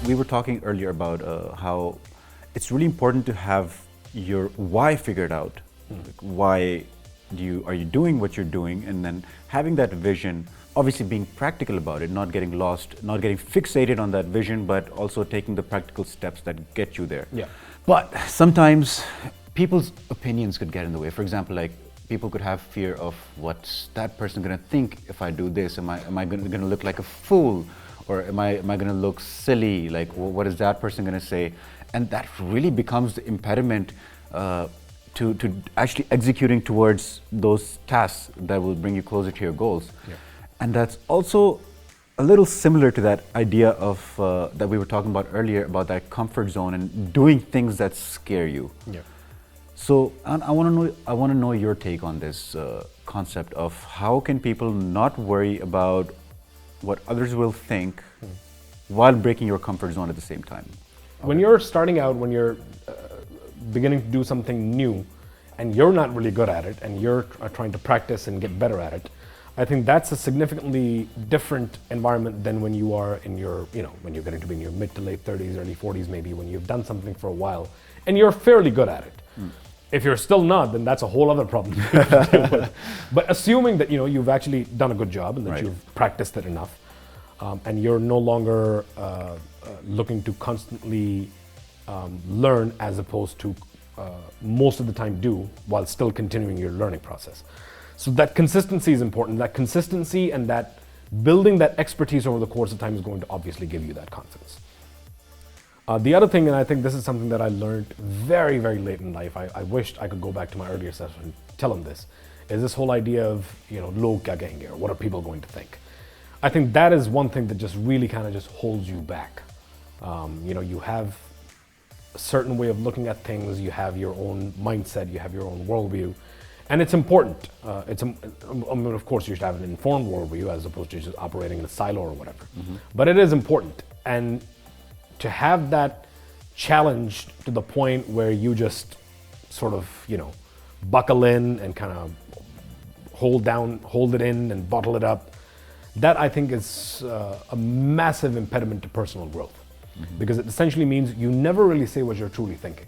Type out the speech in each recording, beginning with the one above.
we were talking earlier about how it's really important to have your why figured out. Like, why are you doing what you're doing, and then having that vision, obviously being practical about it, not getting lost, not getting fixated on that vision, but also taking the practical steps that get you there. Yeah. But sometimes people's opinions could get in the way. For example, like people could have fear of what's that person gonna think if I do this? Am I gonna look like a fool? Or am I gonna look silly? Like, what is that person gonna say? And that really becomes the impediment to actually executing towards those tasks that will bring you closer to your goals. Yeah. And that's also a little similar to that idea of that we were talking about earlier, about that comfort zone and doing things that scare you. Yeah. So I want to know your take on this concept of how can people not worry about what others will think while breaking your comfort zone at the same time. When you're starting out, when you're beginning to do something new and you're not really good at it and you're trying to practice and get better at it, I think that's a significantly different environment than when you are in your, when you're getting to be in your mid to late 30s, early 40s maybe, when you've done something for a while and you're fairly good at it. If you're still not, then that's a whole other problem to deal with. But assuming that you've actually done a good job and that you've practiced it enough, and you're no longer looking to constantly learn as opposed to most of the time do while still continuing your learning process. So that consistency is important. That consistency and that building that expertise over the course of time is going to obviously give you that confidence. The other thing, and I think this is something that I learned very, very late in life, I wished I could go back to my earlier self and tell them this, is this whole idea of, log kya kahenge, or what are people going to think? I think that is one thing that just really kind of just holds you back. You have a certain way of looking at things, you have your own mindset, you have your own worldview, and it's important. Of course, you should have an informed worldview as opposed to just operating in a silo or whatever. But it is important. And to have that challenged to the point where you just sort of, buckle in and kind of hold it in and bottle it up, that I think is a massive impediment to personal growth. Because it essentially means you never really say what you're truly thinking.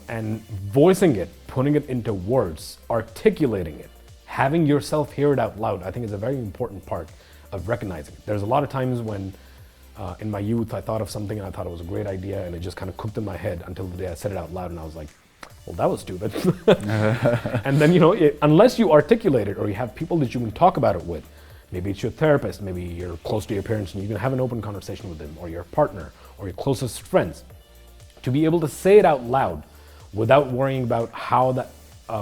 And voicing it, putting it into words, articulating it, having yourself hear it out loud, I think is a very important part of recognizing it. There's a lot of times when in my youth, I thought of something and I thought it was a great idea and it just kind of cooked in my head until the day I said it out loud and I was like, well, that was stupid. And then, unless you articulate it or you have people that you can talk about it with, maybe it's your therapist, maybe you're close to your parents and you can have an open conversation with them, or your partner or your closest friends, to be able to say it out loud without worrying about how that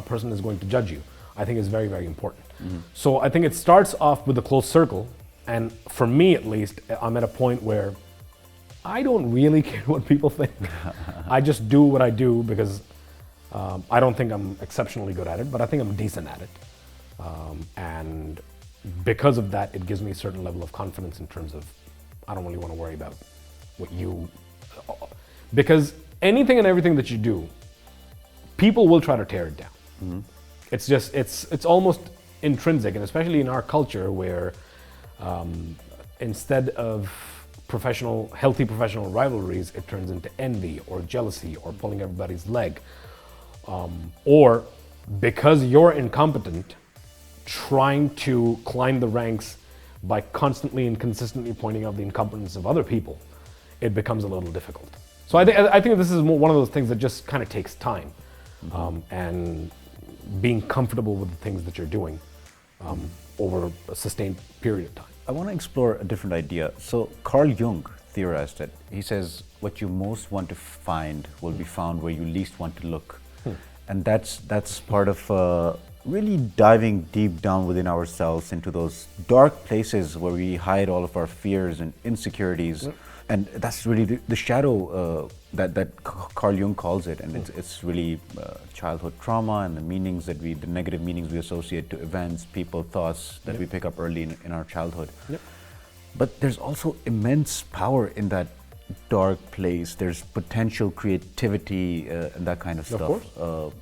person is going to judge you, I think is very, very important. So I think it starts off with a close circle. And for me, at least, I'm at a point where I don't really care what people think. I just do what I do because I don't think I'm exceptionally good at it, but I think I'm decent at it. And because of that, it gives me a certain level of confidence in terms of I don't really want to worry about what you... Because anything and everything that you do, people will try to tear it down. It's just, it's almost intrinsic, and especially in our culture where instead of healthy professional rivalries, it turns into envy or jealousy or pulling everybody's leg. Or because you're incompetent, trying to climb the ranks by constantly and consistently pointing out the incompetence of other people, it becomes a little difficult. So I think this is one of those things that just kind of takes time, and being comfortable with the things that you're doing over a sustained period of time. I want to explore a different idea. So Carl Jung theorized it. He says, what you most want to find will be found where you least want to look. And that's part of really diving deep down within ourselves into those dark places where we hide all of our fears and insecurities. And that's really the shadow that Carl Jung calls it. And it's really childhood trauma and the negative meanings we associate to events, people, thoughts that we pick up early in our childhood. But there's also immense power in that dark place. There's potential creativity and that kind of stuff. Of course.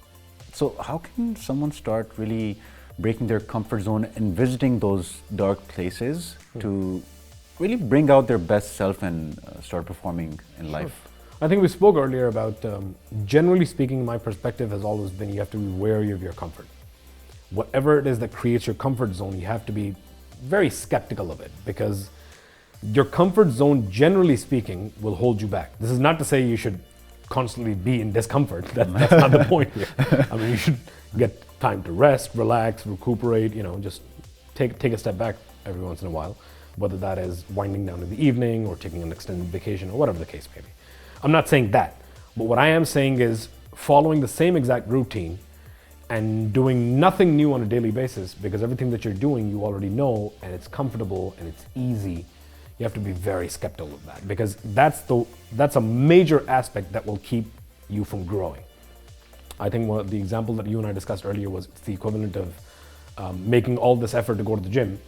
So how can someone start really breaking their comfort zone and visiting those dark places to really bring out their best self and start performing in life. I think we spoke earlier about, generally speaking, my perspective has always been you have to be wary of your comfort. Whatever it is that creates your comfort zone, you have to be very skeptical of it, because your comfort zone, generally speaking, will hold you back. This is not to say you should constantly be in discomfort. That's not the point here. I mean, you should get time to rest, relax, recuperate, just take a step back every once in a while, whether that is winding down in the evening or taking an extended vacation or whatever the case may be. I'm not saying that, but what I am saying is following the same exact routine and doing nothing new on a daily basis, because everything that you're doing you already know and it's comfortable and it's easy. You have to be very skeptical of that, because that's a major aspect that will keep you from growing. I think the example that you and I discussed earlier was it's the equivalent of making all this effort to go to the gym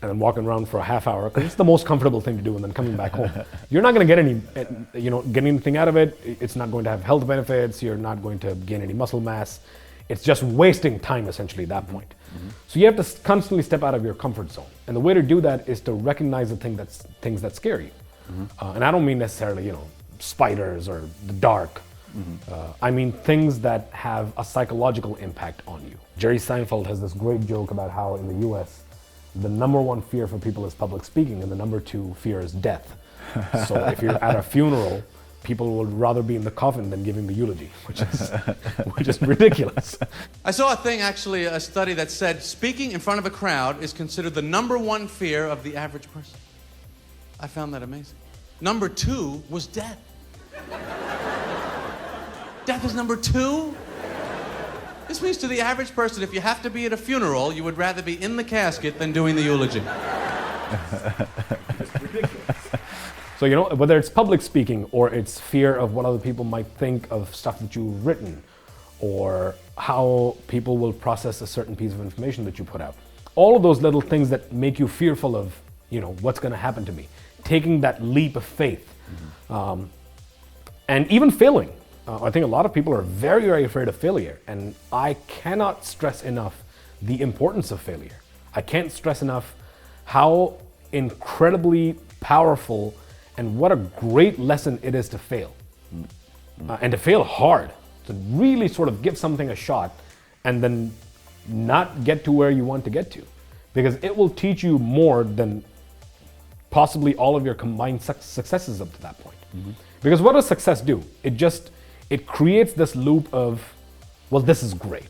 and then walking around for a half hour because it's the most comfortable thing to do, and then coming back home. You're not going to get anything out of it. It's not going to have health benefits. You're not going to gain any muscle mass. It's just wasting time essentially at that point. Mm-hmm. So you have to constantly step out of your comfort zone. And the way to do that is to recognize the things that scare you. Mm-hmm. And I don't mean necessarily, spiders or the dark. Mm-hmm. I mean things that have a psychological impact on you. Jerry Seinfeld has this great joke about how in the US, the number one fear for people is public speaking and the number two fear is death. So if you're at a funeral, people would rather be in the coffin than giving the eulogy, which is ridiculous. I saw a thing, actually, a study that said speaking in front of a crowd is considered the number one fear of the average person. I found that amazing. Number two was death. Death is number two? This means to the average person, if you have to be at a funeral, you would rather be in the casket than doing the eulogy. It's ridiculous. So, whether it's public speaking or it's fear of what other people might think of stuff that you've written or how people will process a certain piece of information that you put out, all of those little things that make you fearful of, what's going to happen to me, taking that leap of faith, and even failing. I think a lot of people are very, very afraid of failure, and I cannot stress enough the importance of failure. I can't stress enough how incredibly powerful and what a great lesson it is to fail. And to fail hard, to really sort of give something a shot and then not get to where you want to get to. Because it will teach you more than possibly all of your combined successes up to that point. Mm-hmm. Because what does success do? It creates this loop of, well, this is great.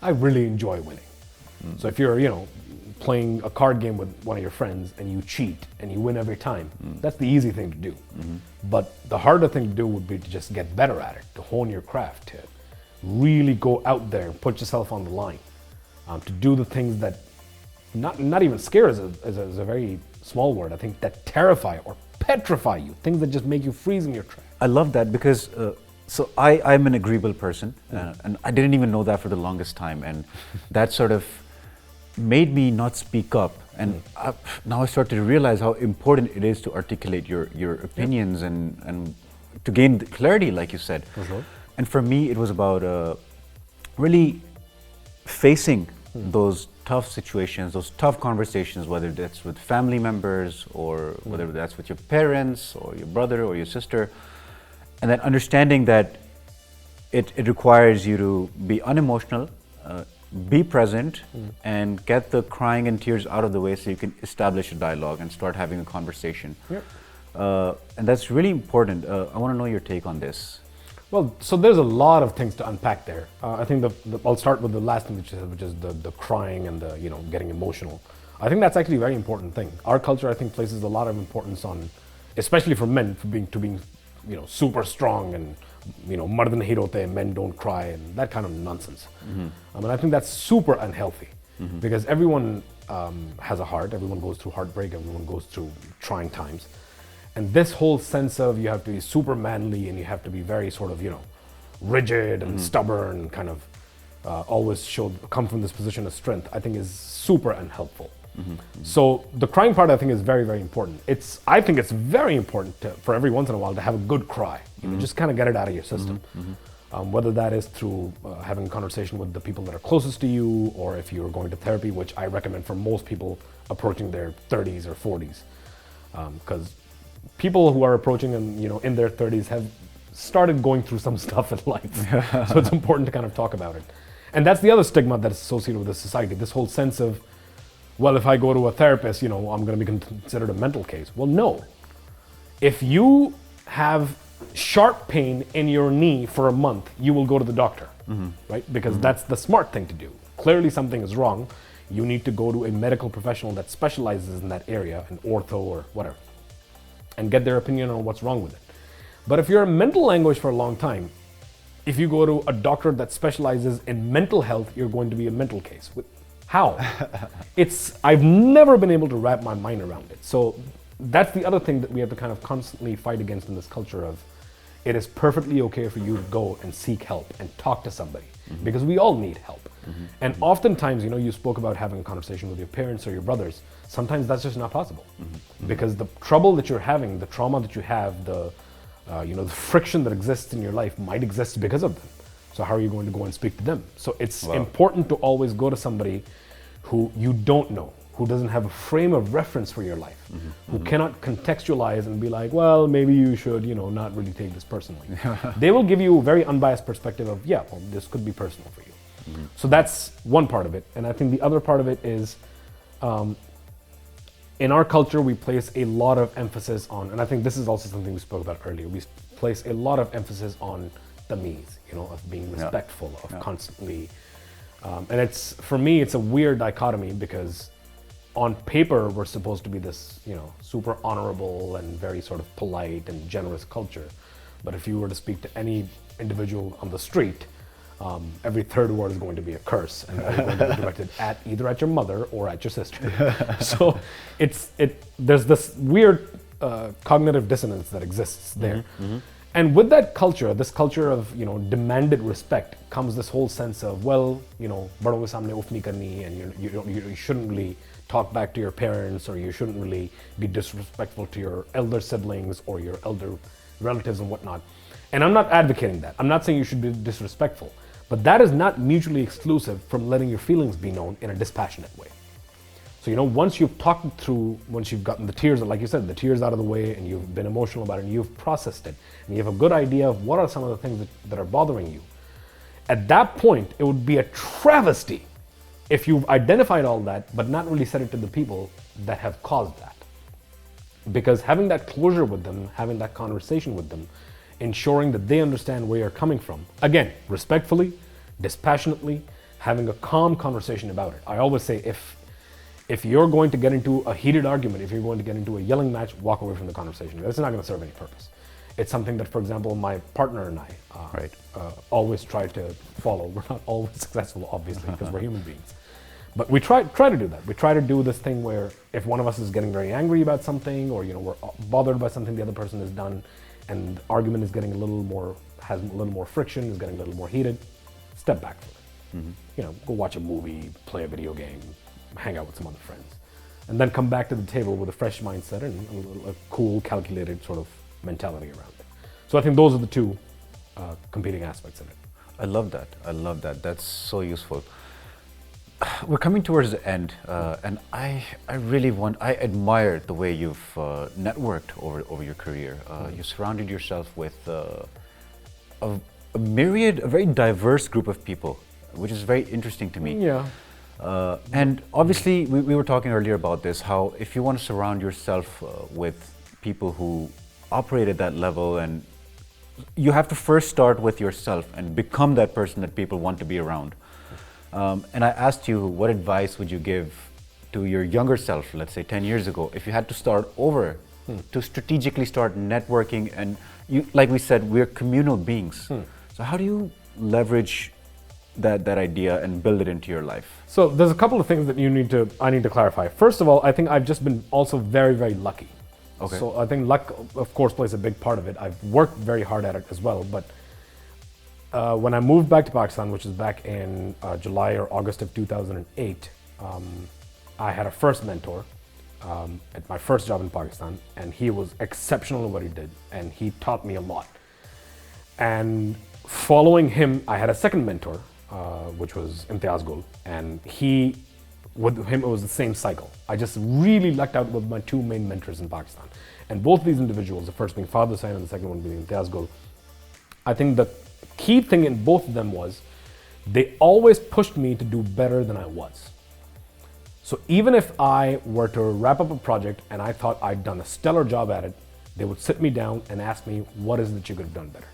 I really enjoy winning. Mm-hmm. So if you're, playing a card game with one of your friends and you cheat and you win every time, that's the easy thing to do. Mm-hmm. But the harder thing to do would be to just get better at it, to hone your craft, to really go out there and put yourself on the line, to do the things that, not even scare is a very small word, I think, that terrify or petrify you, things that just make you freeze in your tracks. I love that because, so I'm an agreeable person, and I didn't even know that for the longest time, and that sort of made me not speak up, and now I start to realize how important it is to articulate your opinions and to gain clarity, like you said. Mm-hmm. And for me, it was about really facing those tough situations, those tough conversations, whether that's with family members or whether that's with your parents or your brother or your sister, and then understanding that it requires you to be unemotional, be present, and get the crying and tears out of the way so you can establish a dialogue and start having a conversation. Yep. And that's really important. I want to know your take on this. Well, so there's a lot of things to unpack there. I think I'll start with the last thing that you said, which is the crying and the getting emotional. I think that's actually a very important thing. Our culture, I think, places a lot of importance on, especially for men, for being super strong and mardan hirote, men don't cry, and that kind of nonsense. Mm-hmm. And I think that's super unhealthy, because everyone has a heart, everyone goes through heartbreak, everyone goes through trying times. And this whole sense of you have to be super manly and you have to be very sort of, rigid and stubborn and kind of always come from this position of strength, I think is super unhelpful. Mm-hmm. So the crying part, I think, is very, very important. I think it's very important for every once in a while to have a good cry. Just kind of get it out of your system. Mm-hmm. Whether that is through having a conversation with the people that are closest to you, or if you're going to therapy, which I recommend for most people approaching their 30s or 40s. because people who are approaching and in their 30s have started going through some stuff in life. So it's important to kind of talk about it. And that's the other stigma that's associated with this society, this whole sense of, well, if I go to a therapist, I'm going to be considered a mental case. Well, no. If you have sharp pain in your knee for a month, you will go to the doctor, right? Because that's the smart thing to do. Clearly something is wrong. You need to go to a medical professional that specializes in that area, an ortho or whatever, and get their opinion on what's wrong with it. But if you're in mental anguish for a long time, if you go to a doctor that specializes in mental health, you're going to be a mental case. How? I've never been able to wrap my mind around it. So that's the other thing that we have to kind of constantly fight against in this culture of, it is perfectly okay for you to go and seek help and talk to somebody, because we all need help. And oftentimes, you spoke about having a conversation with your parents or your brothers. Sometimes that's just not possible, because the trouble that you're having, the trauma that you have, the friction that exists in your life might exist because of them. So how are you going to go and speak to them? So it's important to always go to somebody who you don't know, who doesn't have a frame of reference for your life, who cannot contextualize and be like, well, maybe you should, not really take this personally. They will give you a very unbiased perspective of, this could be personal for you. So that's one part of it. And I think the other part of it is, in our culture, we place a lot of emphasis on, and I think this is also something we spoke about earlier, we place a lot of emphasis on tamiz, of being respectful, of constantly, and for me, it's a weird dichotomy, because on paper, we're supposed to be this, super honorable and very sort of polite and generous culture. But if you were to speak to any individual on the street, every third word is going to be a curse, and it's going to be directed either at your mother or at your sister. So there's this weird cognitive dissonance that exists there. And with that culture, this culture of demanded respect, comes this whole sense of, well, baron ke samne uf nahi karni, and you shouldn't really talk back to your parents, or you shouldn't really be disrespectful to your elder siblings or your elder relatives and whatnot. And I'm not advocating that. I'm not saying you should be disrespectful, but that is not mutually exclusive from letting your feelings be known in a dispassionate way. So, once you've talked it through, once you've gotten the tears, like you said, the tears out of the way, and you've been emotional about it, and you've processed it, and you have a good idea of what are some of the things that are bothering you, at that point, it would be a travesty if you've identified all that, but not really said it to the people that have caused that. Because having that closure with them, having that conversation with them, ensuring that they understand where you're coming from, again, respectfully, dispassionately, having a calm conversation about it. I always say, if you're going to get into a heated argument, if you're going to get into a yelling match, walk away from the conversation. It's not going to serve any purpose. It's something that, for example, my partner and I always try to follow. We're not always successful, obviously, because we're human beings. But we try to do that. We try to do this thing where if one of us is getting very angry about something, or we're bothered by something the other person has done, and the argument is getting has a little more friction, is getting a little more heated, step back from it. Go watch a movie, play a video game, hang out with some other friends, and then come back to the table with a fresh mindset and a cool, calculated sort of mentality around it. So I think those are the two competing aspects in it. I love that. That's so useful. We're coming towards the end, and I admire the way you've networked over your career. You surrounded yourself with a very diverse group of people, which is very interesting to me. Yeah. And obviously, we were talking earlier about this, how if you want to surround yourself with people who operate at that level, and you have to first start with yourself and become that person that people want to be around. And I asked you, what advice would you give to your younger self, let's say 10 years ago, if you had to start over to strategically start networking? And like we said, we're communal beings. So how do you leverage that idea and build it into your life? So there's a couple of things that I need to clarify. First of all, I think I've just been also very, very lucky. Okay. So I think luck, of course, plays a big part of it. I've worked very hard at it as well, but when I moved back to Pakistan, which is back in July or August of 2008, I had a first mentor at my first job in Pakistan, and he was exceptional in what he did, and he taught me a lot. And following him, I had a second mentor, which was Imtiaz Gul, and he With him, it was the same cycle. I just really lucked out with my two main mentors in Pakistan. And both of these individuals, the first being Father Hussain and the second one being Imtiaz Gul, I think the key thing in both of them was they always pushed me to do better than I was. So even if I were to wrap up a project and I thought I'd done a stellar job at it, they would sit me down and ask me, what is it that you could have done better?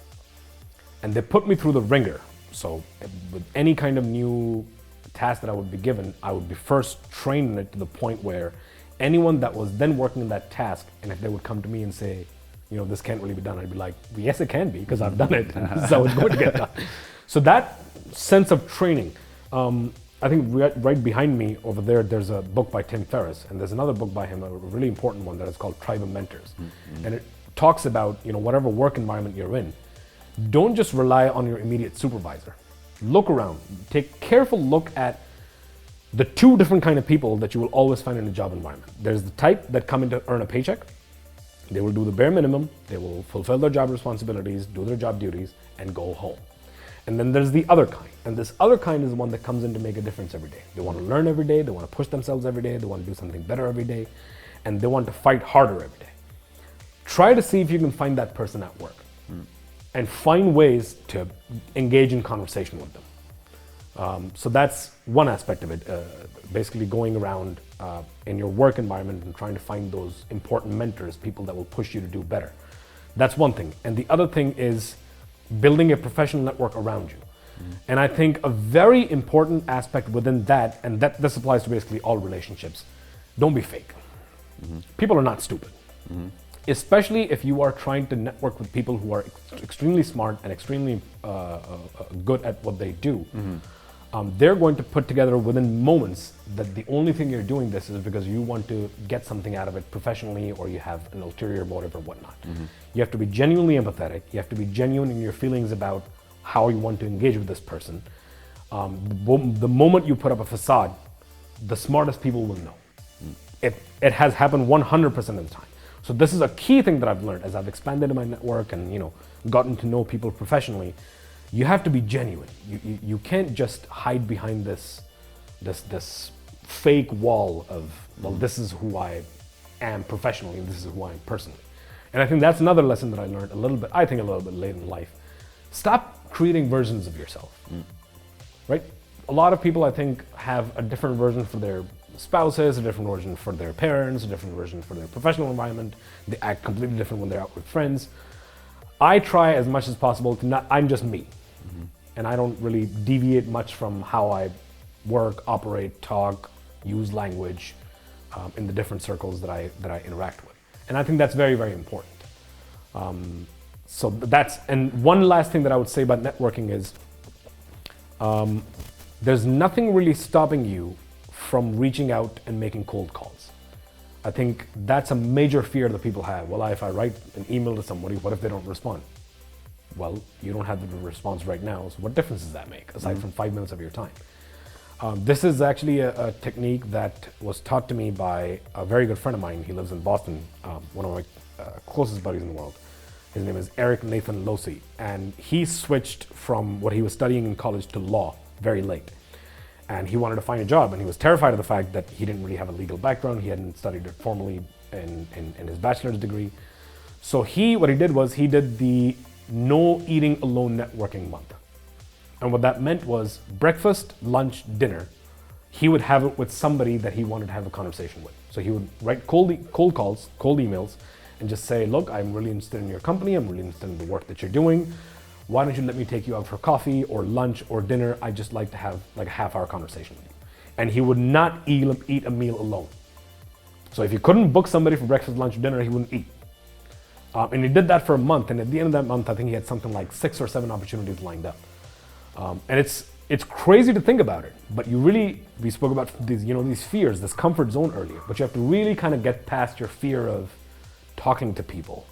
And they put me through the ringer. So with any kind of new task that I would be given, I would be first trained in it to the point where anyone that was then working in that task, and if they would come to me and say, this can't really be done, I'd be like, well, yes, it can be, because I've done it, and this is how it's going to get done. So that sense of training, I think right behind me over there's a book by Tim Ferriss, and there's another book by him, a really important one, that is called Tribe of Mentors. And it talks about, whatever work environment you're in, don't just rely on your immediate supervisor. Look around, take careful look at the two different kind of people that you will always find in a job environment. There's the type that come in to earn a paycheck. They will do the bare minimum, they will fulfill their job responsibilities, do their job duties, and go home. And then there's the other kind. And this other kind is the one that comes in to make a difference every day. They want to learn every day, they want to push themselves every day, they want to do something better every day, and they want to fight harder every day. Try to see if you can find that person at work and find ways to engage in conversation with them. So that's one aspect of it, basically going around in your work environment and trying to find those important mentors, people that will push you to do better. That's one thing. And the other thing is building a professional network around you. And I think a very important aspect within that, and this applies to basically all relationships, don't be fake. People are not stupid. Especially if you are trying to network with people who are extremely smart and extremely good at what they do. They're going to put together within moments that the only thing you're doing this is because you want to get something out of it professionally, or you have an ulterior motive or whatnot. You have to be genuinely empathetic. You have to be genuine in your feelings about how you want to engage with this person. The moment you put up a facade, the smartest people will know. It has happened 100% of the time. So this is a key thing that I've learned as I've expanded in my network and gotten to know people professionally. You have to be genuine. You can't just hide behind this fake wall of, well, this is who I am professionally and this is who I am personally. And I think that's another lesson that I learned a little bit late in life. Stop creating versions of yourself, right? A lot of people, I think, have a different version for their spouses, a different version for their parents, a different version for their professional environment. They act completely different when they're out with friends. I try as much as possible to not, I'm just me. And I don't really deviate much from how I work, operate, talk, use language in the different circles that I interact with. And I think that's very, very important. And one last thing that I would say about networking is there's nothing really stopping you from reaching out and making cold calls. I think that's a major fear that people have. Well, if I write an email to somebody, what if they don't respond? Well, you don't have the response right now, so what difference does that make, aside from 5 minutes of your time? This is actually a technique that was taught to me by a very good friend of mine. He lives in Boston, one of my closest buddies in the world. His name is Eric Nathan Losi, and he switched from what he was studying in college to law very late. And he wanted to find a job, and he was terrified of the fact that he didn't really have a legal background. He hadn't studied it formally in his bachelor's degree. So what he did was he did the No Eating Alone Networking Month. And what that meant was breakfast, lunch, dinner, he would have it with somebody that he wanted to have a conversation with. So he would write cold calls, cold emails, and just say, look, I'm really interested in your company. I'm really interested in the work that you're doing. Why don't you let me take you out for coffee or lunch or dinner? I'd just like to have like a half-hour conversation with you. And he would not eat a meal alone. So if you couldn't book somebody for breakfast, lunch, or dinner, he wouldn't eat. And he did that for a month. And at the end of that month, I think he had something like 6 or 7 opportunities lined up. And it's crazy to think about it, but we spoke about these fears, this comfort zone earlier, but you have to really kind of get past your fear of talking to people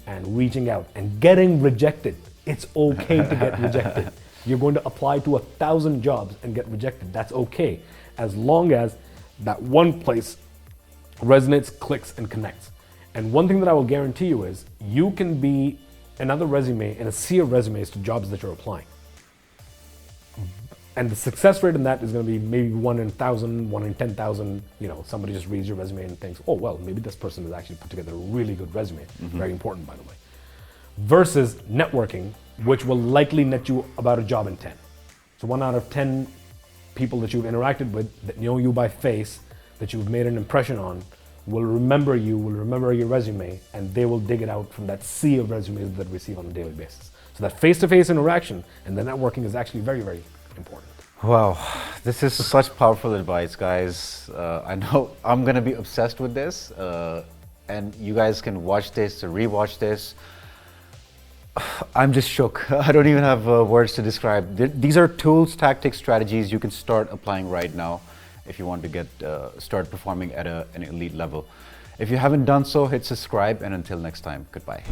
and reaching out and getting rejected. It's okay to get rejected. You're going to apply to 1,000 jobs and get rejected. That's okay, as long as that one place resonates, clicks, and connects. And one thing that I will guarantee you is you can be another resume in a sea of resumes to jobs that you're applying. And the success rate in that is going to be maybe 1 in 1,000, 1 in 10,000. Somebody just reads your resume and thinks, oh, well, maybe this person has actually put together a really good resume. Very important, by the way. Versus networking, which will likely net you about a job in 10. So 1 out of 10 people that you've interacted with, that know you by face, that you've made an impression on, will remember you, will remember your resume, and they will dig it out from that sea of resumes that we see on a daily basis. So that face-to-face interaction and the networking is actually very, very important. Wow, this is such powerful advice, guys. I know I'm gonna be obsessed with this, and you guys can watch this or rewatch this. I'm just shook. I don't even have words to describe. These are tools, tactics, strategies you can start applying right now if you want to start performing at an elite level. If you haven't done so, hit subscribe, and until next time, goodbye.